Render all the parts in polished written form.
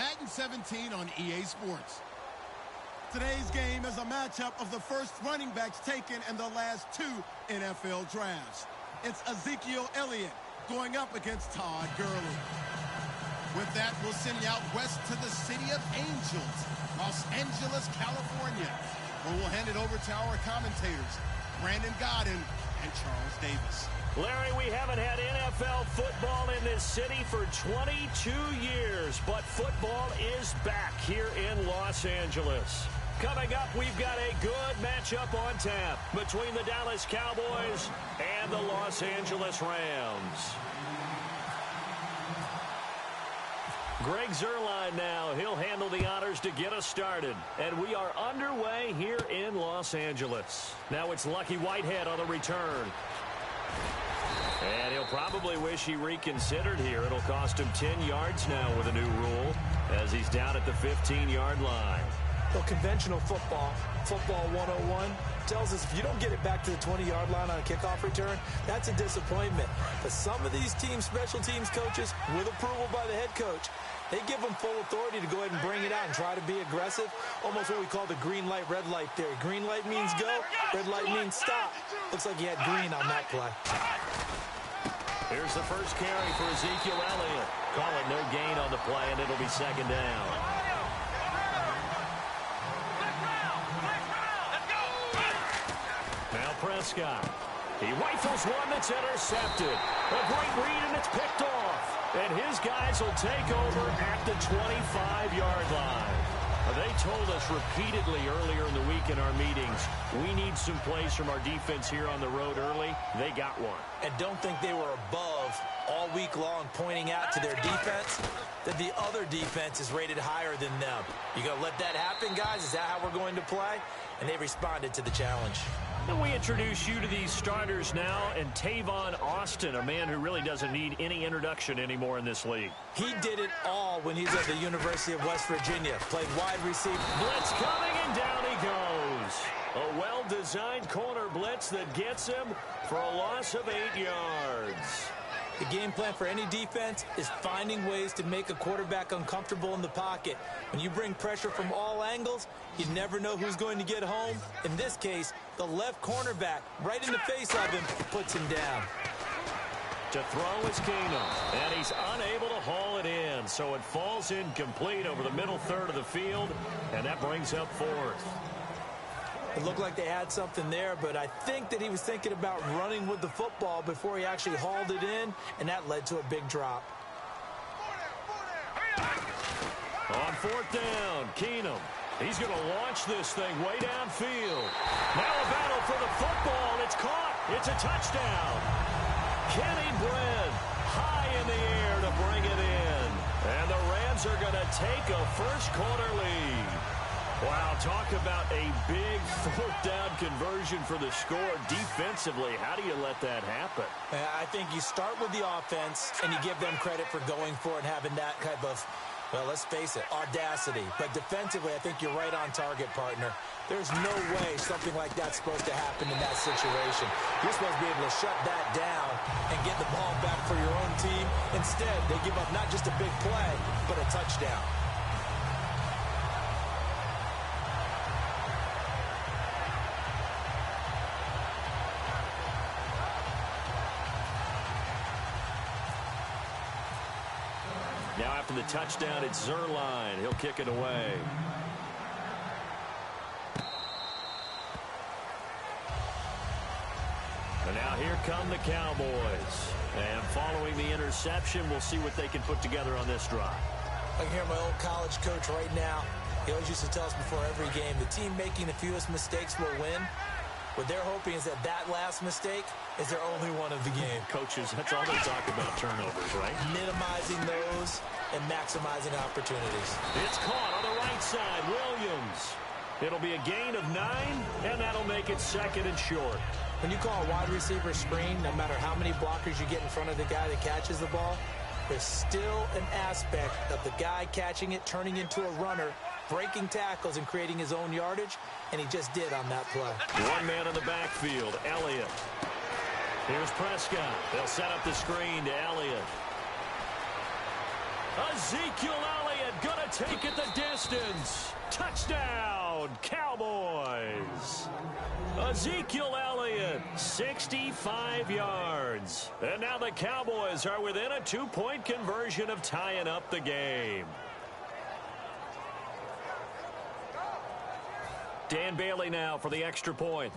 Madden 17 on EA Sports. Today's game is a matchup of the first running backs taken in the last 2 NFL drafts. It's Ezekiel Elliott going up against Todd Gurley. With that, we'll send you out west to the city of Angels, Los Angeles, California, where we'll hand it over to our commentators, Brandon Godden and Charles Davis. Larry, we haven't had NFL football in this city for 22 years, but football is back here in Los Angeles. Coming up, we've got a good matchup on tap between the Dallas Cowboys and the Los Angeles Rams. Greg Zuerlein now. He'll handle the honors to get us started. And we are underway here in Los Angeles. Now it's Lucky Whitehead on the return. And he'll probably wish he reconsidered here. It'll cost him 10 yards now with a new rule as he's down at the 15-yard line. Well, conventional football 101, tells us if you don't get it back to the 20-yard line on a kickoff return, that's a disappointment. But some of these teams, special teams coaches, with approval by the head coach, they give them full authority to go ahead and bring it out and try to be aggressive, almost what we call the green light, red light theory. Green light means go, red light means stop. Looks like he had green on that play. Here's the first carry for Ezekiel Elliott. Call it no gain on the play, and it'll be second down. Now Prescott. He rifles one that's intercepted. A great read, and it's picked off. And his guys will take over at the 25-yard line. They told us repeatedly earlier in the week in our meetings, we need some plays from our defense here on the road early. They got one. And don't think they were above all week long pointing out to their defense that the other defense is rated higher than them. You going to let that happen, guys? Is that how we're going to play? And they responded to the challenge. And we introduce you to these starters now, and Tavon Austin, a man who really doesn't need any introduction anymore in this league. He did it all when he's at the University of West Virginia. Played wide receiver. Blitz coming, and down he goes. A well-designed corner blitz that gets him for a loss of 8 yards. The game plan for any defense is finding ways to make a quarterback uncomfortable in the pocket. When you bring pressure from all angles, you never know who's going to get home. In this case, the left cornerback, right in the face of him, puts him down. To throw is Keenum, and he's unable to haul it in. So it falls incomplete over the middle third of the field, and that brings up fourth. It looked like they had something there, but I think that he was thinking about running with the football before he actually hauled it in, and that led to a big drop. On fourth down, Keenum. He's going to launch this thing way downfield. Now a battle for the football. It's caught. It's a touchdown. Kenny Brent high in the air to bring it in. And the Rams are going to take a first quarter lead. Wow, talk about a big fourth down conversion for the score. Defensively, how do you let that happen? I think you start with the offense, and you give them credit for going for it and having that type of, well, let's face it, audacity. But defensively, I think you're right on target, partner. There's no way something like that's supposed to happen in that situation. You're supposed to be able to shut that down and get the ball back for your own team. Instead, they give up not just a big play, but a touchdown. Now after the touchdown, it's Zuerlein. He'll kick it away. And now here come the Cowboys. And following the interception, we'll see what they can put together on this drive. I can hear my old college coach right now. He always used to tell us before every game, the team making the fewest mistakes will win. What they're hoping is that last mistake is their only one of the game. Coaches, that's all they talk about, turnovers, right? Minimizing those and maximizing opportunities. It's caught on the right side. Williams. It'll be a gain of 9, and that'll make it second and short. When you call a wide receiver screen, no matter how many blockers you get in front of the guy that catches the ball, there's still an aspect of the guy catching it, turning into a runner, breaking tackles and creating his own yardage, and he just did on that play. One man in the backfield, Elliott. Here's Prescott. They'll set up the screen to Elliott. Ezekiel Elliott gonna take it the distance. Touchdown, Cowboys. Ezekiel Elliott, 65 yards. And now the Cowboys are within a 2-point conversion of tying up the game. Dan Bailey now for the extra point.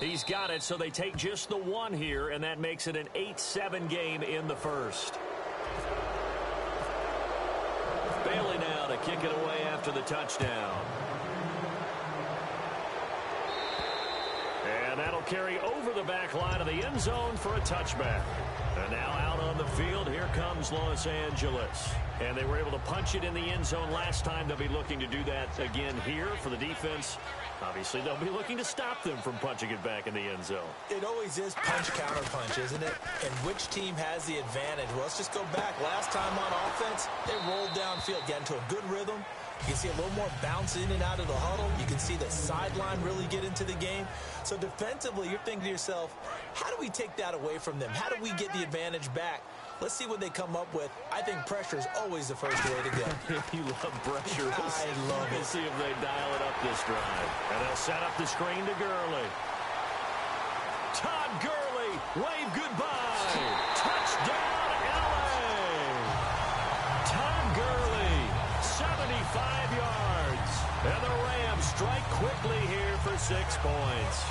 He's got it, so they take just the one here, and that makes it an 8-7 game in the first. Bailey now to kick it away after the touchdown. And that'll carry over the back line of the end zone for a touchback. And now out on the field, here comes Los Angeles. And they were able to punch it in the end zone last time. They'll be looking to do that again here for the defense. Obviously, they'll be looking to stop them from punching it back in the end zone. It always is punch-counter-punch, isn't it? And which team has the advantage? Well, let's just go back. Last time on offense, they rolled downfield, got into a good rhythm. You can see a little more bounce in and out of the huddle. You can see the sideline really get into the game. So defensively, you're thinking to yourself, how do we take that away from them? How do we get the advantage back? Let's see what they come up with. I think pressure is always the first way to go. You love pressure. I love it. We'll see if they dial it up this drive. And they'll set up the screen to Gurley. Todd Gurley, wave goodbye. Touchdown, LA. Todd Gurley, 75 yards. And the Rams strike quickly here for 6 points.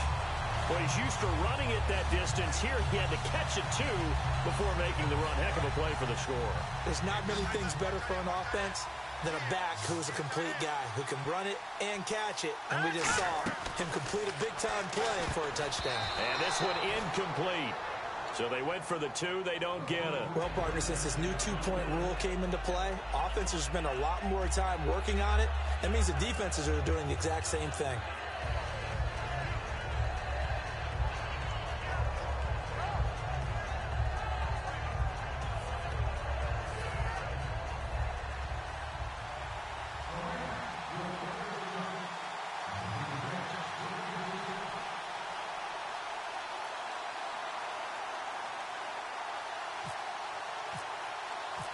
Well, he's used to running it that distance. Here he had to catch it, too, before making the run. Heck of a play for the score. There's not many things better for an offense than a back who's a complete guy who can run it and catch it. And we just saw him complete a big-time play for a touchdown. And this one incomplete. So they went for the 2. They don't get it. Well, partner, since this new 2-point rule came into play, offenses spend a lot more time working on it. That means the defenses are doing the exact same thing.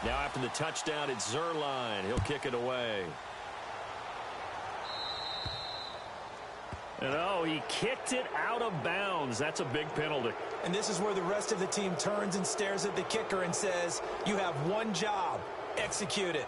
Now after the touchdown, it's Zerline. He'll kick it away. And oh, he kicked it out of bounds. That's a big penalty. And this is where the rest of the team turns and stares at the kicker and says, you have one job. Execute it.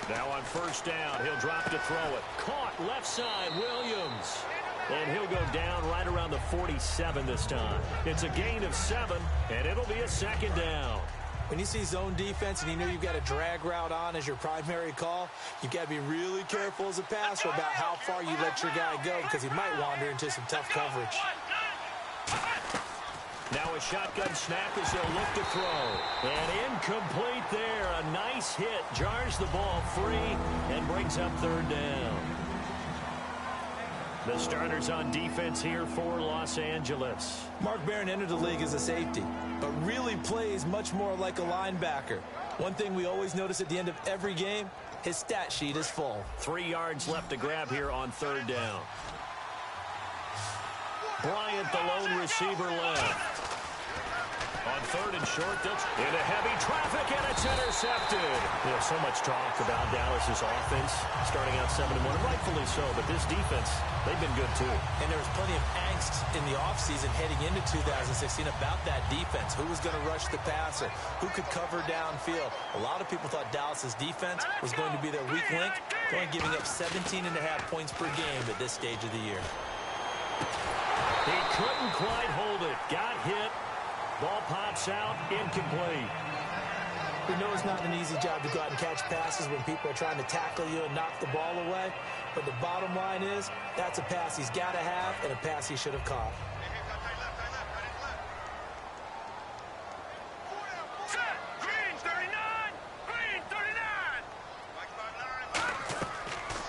Now on first down, he'll drop to throw it. Caught left side, Williams. And he'll go down right around the 47 this time. It's a gain of 7, and it'll be a second down. When you see zone defense and you know you've got a drag route on as your primary call, you've got to be really careful as a passer about how far you let your guy go because he might wander into some tough coverage. Now a shotgun snap as they'll look to throw. And incomplete there. A nice hit. Jars the ball free and brings up third down. The starters on defense here for Los Angeles. Mark Barron entered the league as a safety, but really plays much more like a linebacker. One thing we always notice at the end of every game, his stat sheet is full. 3 yards left to grab here on third down. Bryant, the lone receiver left. On third and short, that's into heavy traffic, and it's intercepted. You know, so much talk about Dallas's offense starting out 7-1, and rightfully so, but this defense, they've been good too. And there was plenty of angst in the offseason heading into 2016 about that defense. Who was going to rush the passer? Who could cover downfield? A lot of people thought Dallas's defense was going to be their weak link, only giving up 17.5 points per game at this stage of the year. He couldn't quite hold it. Got hit. Ball pops out, incomplete. We know it's not an easy job to go out and catch passes when people are trying to tackle you and knock the ball away. But the bottom line is, that's a pass he's got to have and a pass he should have caught.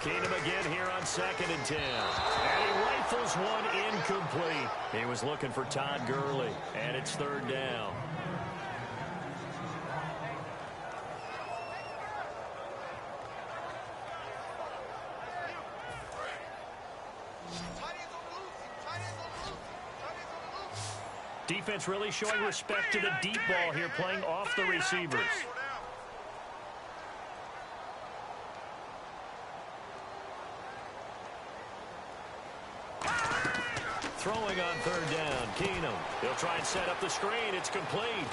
Keenum again here on 2nd and 10. And he rifles one incomplete. He was looking for Todd Gurley, and it's third down. Defense really showing respect to the deep ball here, playing off the receivers. Throwing on third down, Keenum. He'll try and set up the screen. It's complete.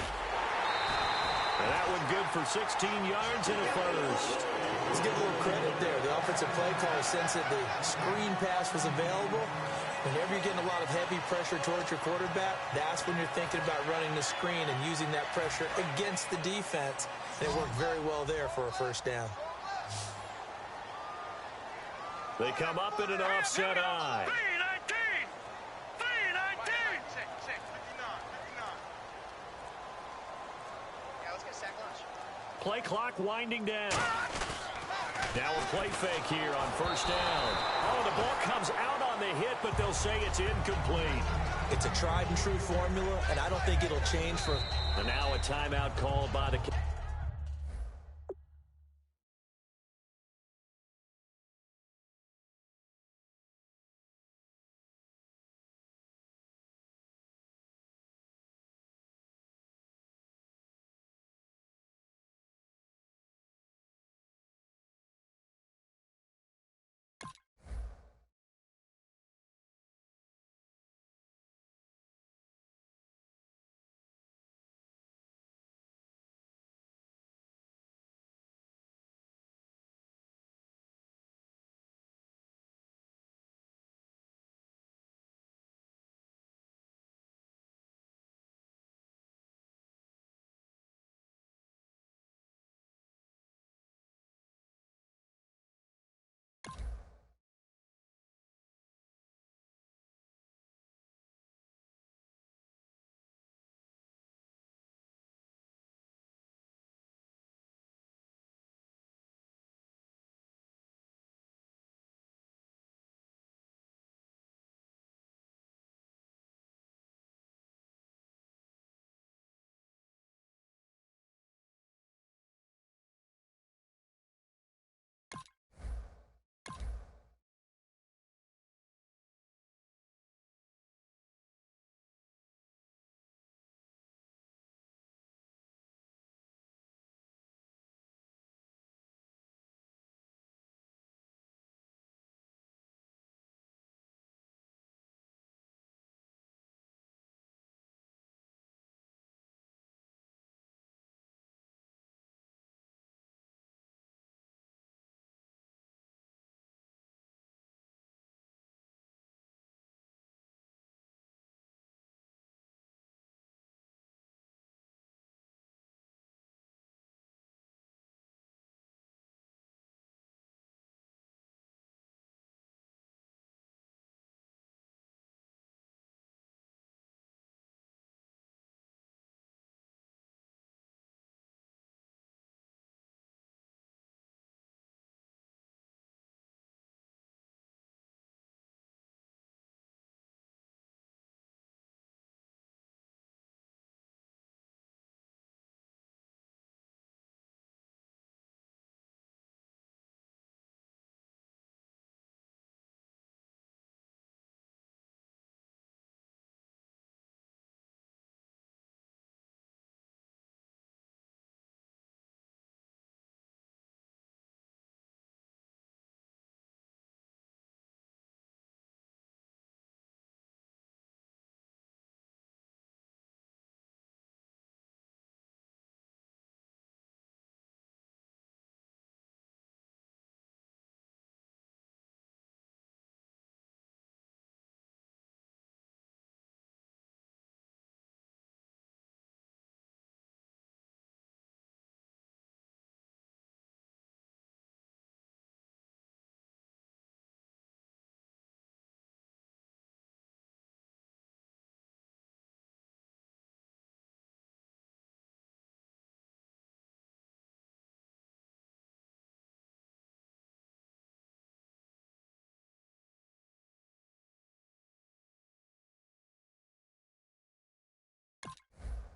And that one good for 16 yards and a first. Let's give a little credit there. The offensive play caller sensed that the screen pass was available. Whenever you're getting a lot of heavy pressure towards your quarterback, that's when you're thinking about running the screen and using that pressure against the defense. And it worked very well there for a first down. They come up in an offset eye. Play clock winding down. Now a play fake here on first down. Oh, the ball comes out on the hit, but they'll say it's incomplete. It's a tried and true formula, and I don't think it'll change for... And now a timeout called by the...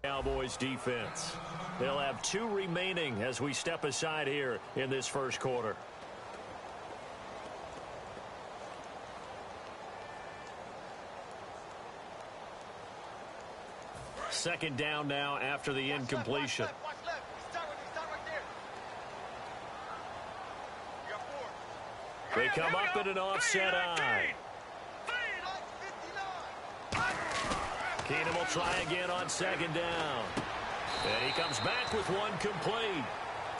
Cowboys defense. They'll have 2 remaining as we step aside here in this first quarter. second down now after the incompletion. Watch left. Start right there. They come up in an offset eye. Keenum will try again on second down. And he comes back with one complete.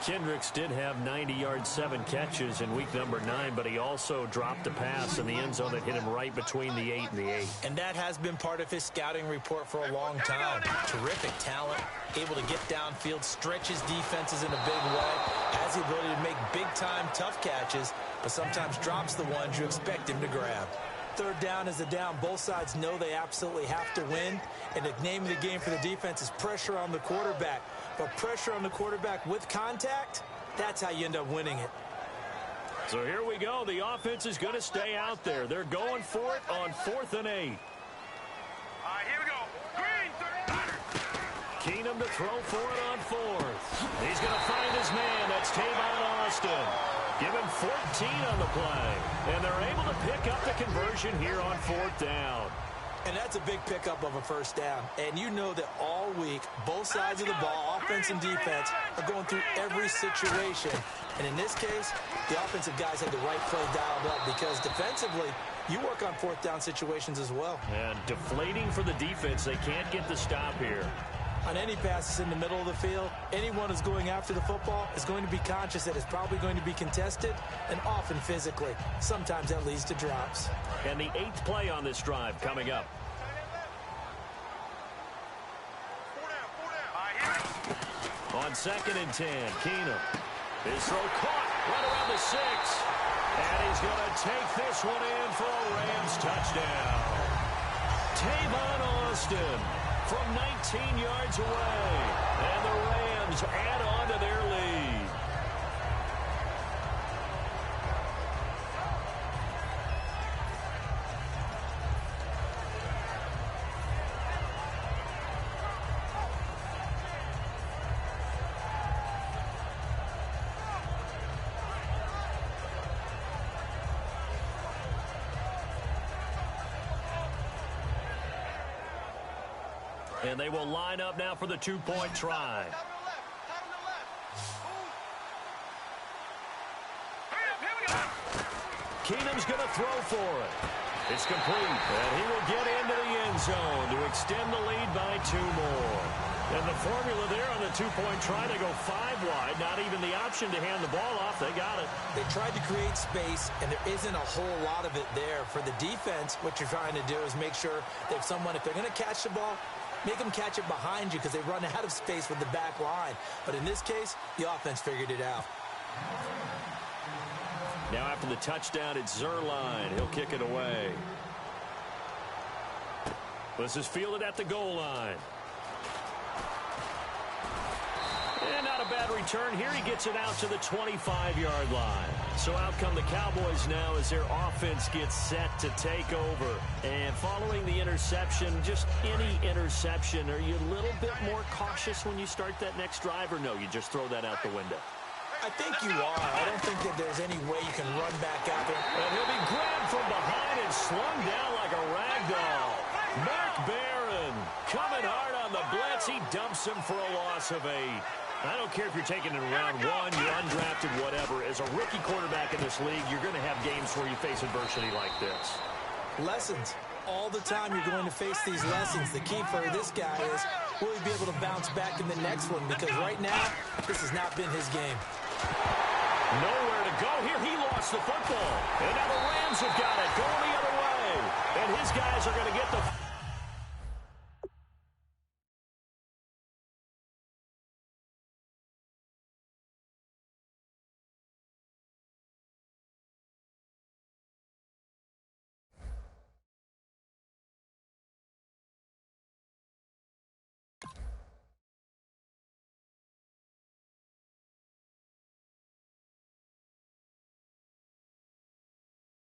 Kendricks did have 90-yard, 7 catches in week number 9, but he also dropped a pass in the end zone that hit him right between the 8 and the 8. And that has been part of his scouting report for a long time. Terrific talent, able to get downfield, stretches defenses in a big way, has the ability to make big-time tough catches, but sometimes drops the ones you expect him to grab. Third down is a down. Both sides know they absolutely have to win, and the name of the game for the defense is pressure on the quarterback. But pressure on the quarterback with contact, that's how you end up winning it. So here we go. The offense is going to stay out there. They're going for it on 4th and 8. All right, here we go. Green, Keenum to throw for it on 4th. He's going to find his man. That's Tavon Austin. Give him 14 on the play. And they're able to pick up the conversion here on 4th down. And that's a big pickup of a first down. And you know that all week, both sides of the ball, offense and defense, are going through every situation. And in this case, the offensive guys had the right play dialed up because defensively, you work on 4th down situations as well. And deflating for the defense. They can't get the stop here. On any passes in the middle of the field, anyone who's going after the football is going to be conscious that it's probably going to be contested and often physically. Sometimes that leads to drops. And the 8th play on this drive coming up. On 2nd and 10, Keenum. His throw caught right around the 6. And he's going to take this one in for a Rams touchdown. Tavon Austin from 19 yards away. And the Rams add on to their lead. And they will line up now for the 2-point try. Keenum's going to throw for it. It's complete, and he will get into the end zone to extend the lead by 2 more. And the formula there on the 2-point try to go 5 wide, not even the option to hand the ball off. They got it. They tried to create space, and there isn't a whole lot of it there. For the defense, what you're trying to do is make sure that someone, if they're going to catch the ball, make them catch it behind you because they run out of space with the back line. But in this case, the offense figured it out. Now after the touchdown, it's Zerline. He'll kick it away. This is fielded at the goal line. And not a bad return here. He gets it out to the 25-yard line. So out come the Cowboys now as their offense gets set to take over. And following the interception, just any interception, are you a little bit more cautious when you start that next drive, or no, you just throw that out the window? I think you are. I don't think that there's any way you can run back out there. And he'll be grabbed from behind and slung down like a rag doll. Mark Barron coming hard on the blitz. He dumps him for a loss of 8. I don't care if you're taking it in round 1, you're undrafted, whatever. As a rookie quarterback in this league, you're going to have games where you face adversity like this. Lessons. All the time you're going to face these lessons. The key for this guy is, will he be able to bounce back in the next one? Because right now, this has not been his game. Nowhere to go here. He lost the football. And now the Rams have got it going the other way. And his guys are going to get the